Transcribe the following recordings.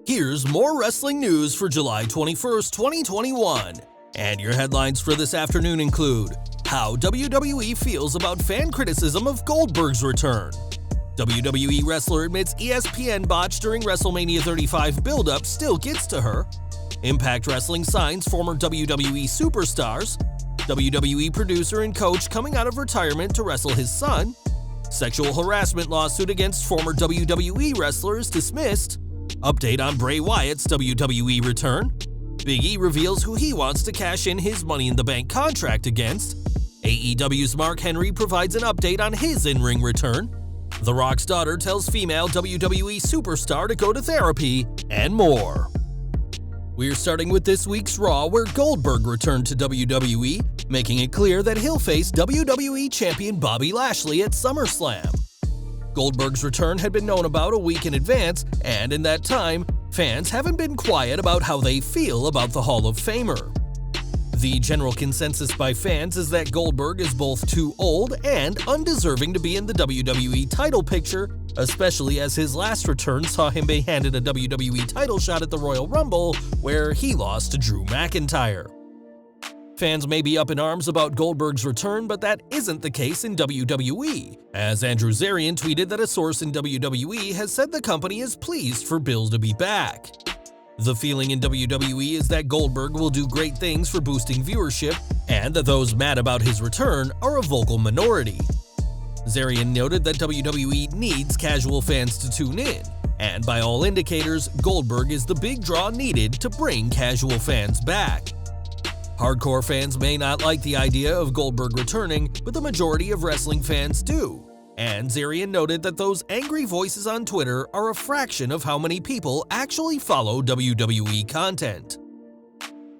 Here's more wrestling news for July 21st, 2021. And your headlines for this afternoon include how WWE feels about fan criticism of Goldberg's return. WWE wrestler admits ESPN botch during WrestleMania 35 Buildup still gets to her. Impact Wrestling signs former WWE superstars. WWE producer and coach coming out of retirement to wrestle his son. Sexual harassment lawsuit against former WWE wrestlers dismissed. Update on Bray Wyatt's WWE return. Big E reveals who he wants to cash in his Money in the Bank contract against. AEW's Mark Henry provides an update on his in-ring return. The Rock's daughter tells female WWE superstar to go to therapy, and more. We're starting with this week's Raw, where Goldberg returned to WWE, making it clear that he'll face WWE champion Bobby Lashley at SummerSlam. Goldberg's return had been known about a week in advance, and in that time, fans haven't been quiet about how they feel about the Hall of Famer. The general consensus by fans is that Goldberg is both too old and undeserving to be in the WWE title picture, especially as his last return saw him be handed a WWE title shot at the Royal Rumble, where he lost to Drew McIntyre. Fans may be up in arms about Goldberg's return, but that isn't the case in WWE, as Andrew Zarian tweeted that a source in WWE has said the company is pleased for Bill to be back. The feeling in WWE is that Goldberg will do great things for boosting viewership, and that those mad about his return are a vocal minority. Zarian noted that WWE needs casual fans to tune in, and by all indicators, Goldberg is the big draw needed to bring casual fans back. Hardcore fans may not like the idea of Goldberg returning, but the majority of wrestling fans do. And Zarian noted that those angry voices on Twitter are a fraction of how many people actually follow WWE content.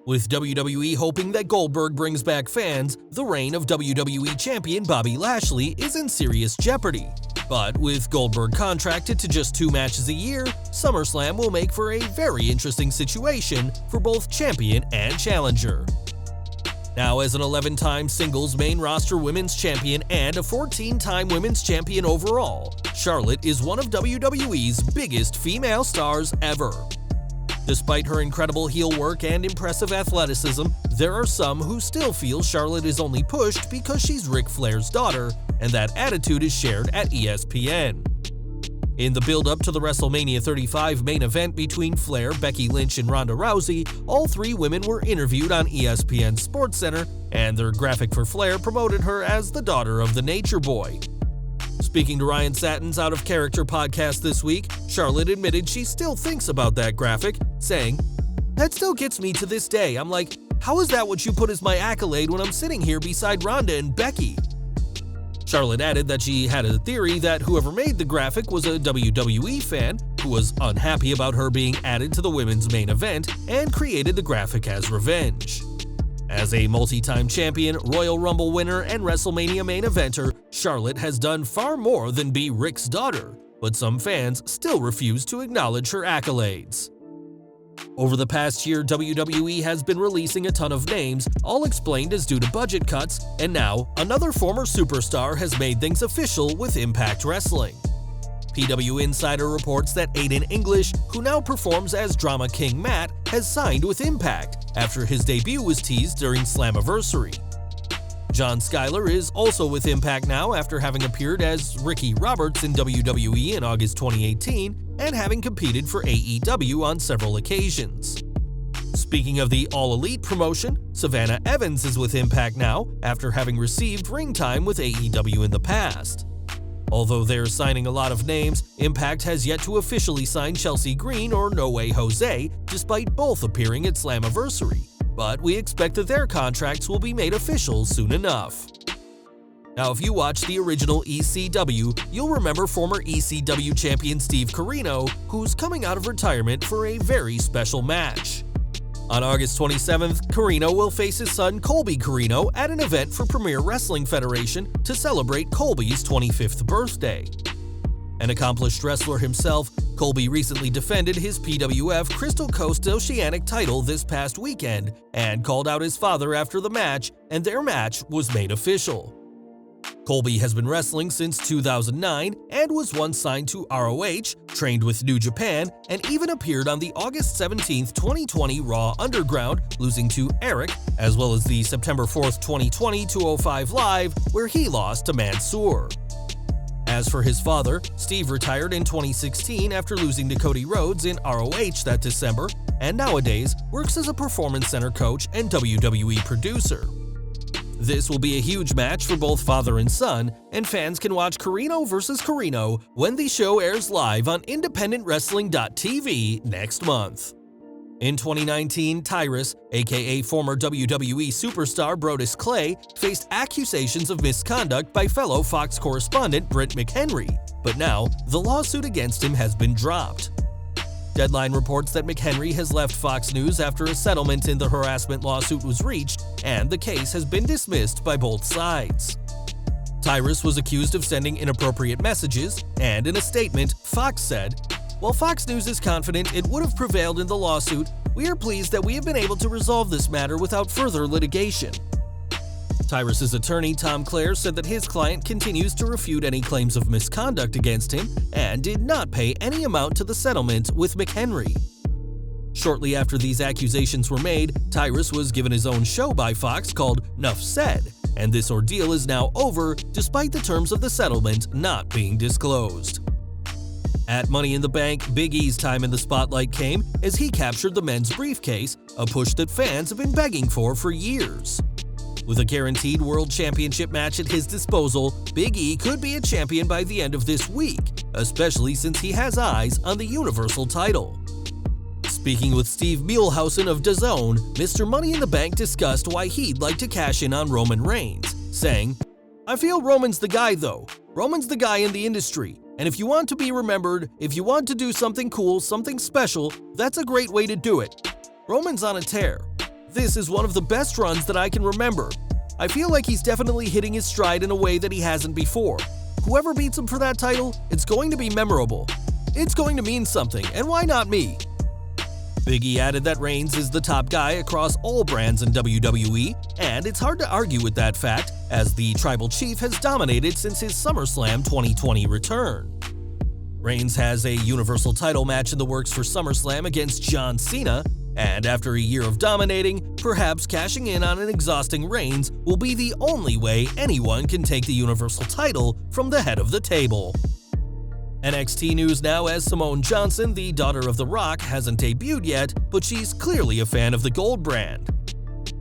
With WWE hoping that Goldberg brings back fans, the reign of WWE champion Bobby Lashley is in serious jeopardy. But with Goldberg contracted to just 2 matches a year, SummerSlam will make for a very interesting situation for both champion and challenger. Now, as an 11-time singles main roster women's champion and a 14-time women's champion overall, Charlotte is one of WWE's biggest female stars ever. Despite her incredible heel work and impressive athleticism, there are some who still feel Charlotte is only pushed because she's Ric Flair's daughter, and that attitude is shared at ESPN. In the build-up to the WrestleMania 35 main event between Flair, Becky Lynch, and Ronda Rousey, all 3 women were interviewed on ESPN SportsCenter, and their graphic for Flair promoted her as the daughter of the Nature Boy. Speaking to Ryan Satin's Out of Character podcast this week, Charlotte admitted she still thinks about that graphic, saying, "That still gets me to this day. I'm like, how is that what you put as my accolade when I'm sitting here beside Ronda and Becky?" Charlotte added that she had a theory that whoever made the graphic was a WWE fan who was unhappy about her being added to the women's main event and created the graphic as revenge. As a multi-time champion, Royal Rumble winner, and WrestleMania main eventer, Charlotte has done far more than be Ric's daughter, but some fans still refuse to acknowledge her accolades. Over the past year, WWE has been releasing a ton of names, all explained as due to budget cuts, and now another former superstar has made things official with Impact Wrestling. PW Insider reports that Aiden English, who now performs as Drama King Matt, has signed with Impact after his debut was teased during Slammiversary. John Schuyler is also with Impact now after having appeared as Ricky Roberts in WWE in August 2018 and having competed for AEW on several occasions. Speaking of the All Elite promotion, Savannah Evans is with Impact now after having received ring time with AEW in the past. Although they're signing a lot of names, Impact has yet to officially sign Chelsea Green or No Way Jose, despite both appearing at Slammiversary. But we expect that their contracts will be made official soon enough. Now, if you watched the original ECW, you'll remember former ECW champion Steve Corino, who's coming out of retirement for a very special match. On August 27th, Corino will face his son Colby Corino at an event for Premier Wrestling Federation to celebrate Colby's 25th birthday. An accomplished wrestler himself, Colby recently defended his PWF Crystal Coast Oceanic title this past weekend and called out his father after the match, and their match was made official. Colby has been wrestling since 2009 and was once signed to ROH, trained with New Japan, and even appeared on the August 17, 2020 Raw Underground, losing to Eric, as well as the September 4, 2020 205 Live, where he lost to Mansoor. As for his father, Steve retired in 2016 after losing to Cody Rhodes in ROH that December, and nowadays works as a performance center coach and WWE producer. This will be a huge match for both father and son, and fans can watch Corino vs. Corino when the show airs live on IndependentWrestling.tv next month. In 2019, Tyrus, aka former WWE superstar Brodus Clay, faced accusations of misconduct by fellow Fox correspondent Britt McHenry, but now the lawsuit against him has been dropped. Deadline reports that McHenry has left Fox News after a settlement in the harassment lawsuit was reached, and the case has been dismissed by both sides. Tyrus was accused of sending inappropriate messages, and in a statement, Fox said, "While Fox News is confident it would have prevailed in the lawsuit, we are pleased that we have been able to resolve this matter without further litigation." Tyrus's attorney, Tom Clare, said that his client continues to refute any claims of misconduct against him and did not pay any amount to the settlement with McHenry. Shortly after these accusations were made, Tyrus was given his own show by Fox called Nuff Said, and this ordeal is now over despite the terms of the settlement not being disclosed. At Money in the Bank, Big E's time in the spotlight came as he captured the men's briefcase, a push that fans have been begging for years. With a guaranteed World Championship match at his disposal, Big E could be a champion by the end of this week, especially since he has eyes on the Universal title. Speaking with Steve Muehlhausen of DAZN, Mr. Money in the Bank discussed why he'd like to cash in on Roman Reigns, saying, "I feel Roman's the guy though. Roman's the guy in the industry. And if you want to be remembered, if you want to do something cool, something special, that's a great way to do it. Roman's on a tear. This is one of the best runs that I can remember. I feel like he's definitely hitting his stride in a way that he hasn't before. Whoever beats him for that title, it's going to be memorable. It's going to mean something, and why not me?" Big E added that Reigns is the top guy across all brands in WWE, and it's hard to argue with that fact, as the Tribal Chief has dominated since his SummerSlam 2020 return. Reigns has a Universal title match in the works for SummerSlam against John Cena, and after a year of dominating, perhaps cashing in on an exhausting Reigns will be the only way anyone can take the Universal title from the head of the table. NXT news now, as Simone Johnson, the daughter of The Rock, hasn't debuted yet, but she's clearly a fan of the Gold brand.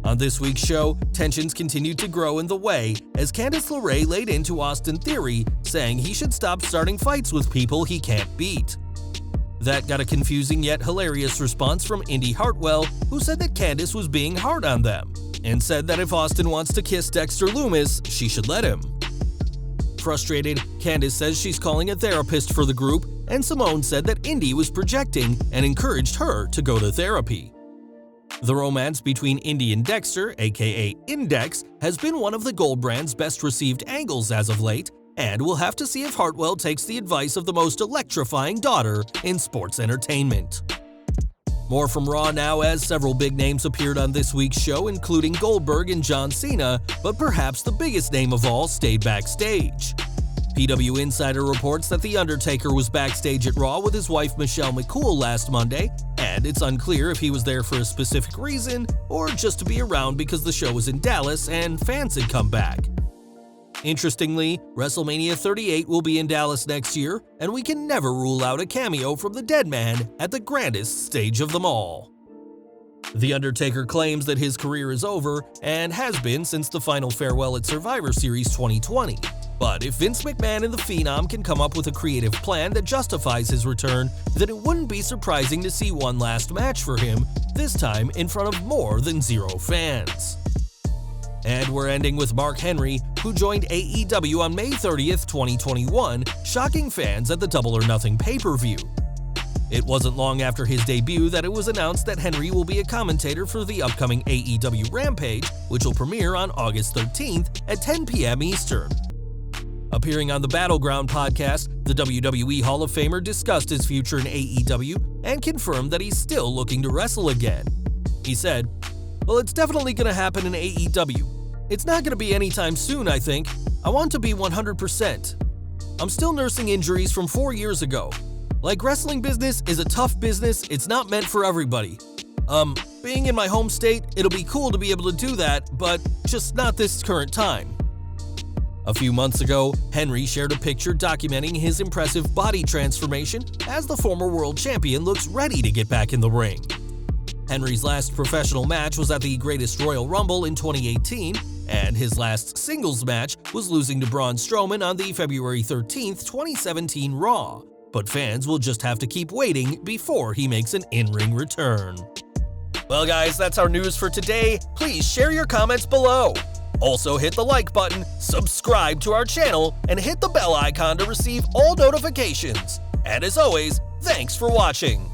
On this week's show, tensions continued to grow in the way as Candice LeRae laid into Austin Theory, saying he should stop starting fights with people he can't beat. That got a confusing yet hilarious response from Indy Hartwell, who said that Candice was being hard on them, and said that if Austin wants to kiss Dexter Lumis, she should let him. Frustrated, Candice says she's calling a therapist for the group, and Simone said that Indy was projecting and encouraged her to go to therapy. The romance between Indy and Dexter, aka Index, has been one of the Gold brand's best received angles as of late, and we'll have to see if Hartwell takes the advice of the most electrifying daughter in sports entertainment. More from Raw now, as several big names appeared on this week's show, including Goldberg and John Cena, but perhaps the biggest name of all stayed backstage. PW Insider reports that The Undertaker was backstage at Raw with his wife Michelle McCool last Monday, and it's unclear if he was there for a specific reason or just to be around because the show was in Dallas and fans had come back. Interestingly, WrestleMania 38 will be in Dallas next year, and we can never rule out a cameo from the Dead Man at the grandest stage of them all. The Undertaker claims that his career is over, and has been since the final farewell at Survivor Series 2020. But if Vince McMahon and the Phenom can come up with a creative plan that justifies his return, then it wouldn't be surprising to see one last match for him, this time in front of more than 0 fans. And we're ending with Mark Henry, who joined AEW on May 30th, 2021, shocking fans at the Double or Nothing pay-per-view. It wasn't long after his debut that it was announced that Henry will be a commentator for the upcoming AEW Rampage, which will premiere on August 13th at 10 p.m. Eastern. Appearing on the Battleground podcast, the WWE Hall of Famer discussed his future in AEW and confirmed that he's still looking to wrestle again. He said, "Well, it's definitely going to happen in AEW. It's not going to be anytime soon, I think. I want to be 100%. I'm still nursing injuries from 4 years ago. Like, wrestling business is a tough business, it's not meant for everybody. Being in my home state, it'll be cool to be able to do that, but just not this current time. A few months ago, Henry shared a picture documenting his impressive body transformation as the former world champion looks ready to get back in the ring. Henry's last professional match was at the Greatest Royal Rumble in 2018, and his last singles match was losing to Braun Strowman on the February 13, 2017 Raw. But fans will just have to keep waiting before he makes an in-ring return. Well guys, that's our news for today. Please share your comments below. Also hit the like button, subscribe to our channel, and hit the bell icon to receive all notifications. And as always, thanks for watching.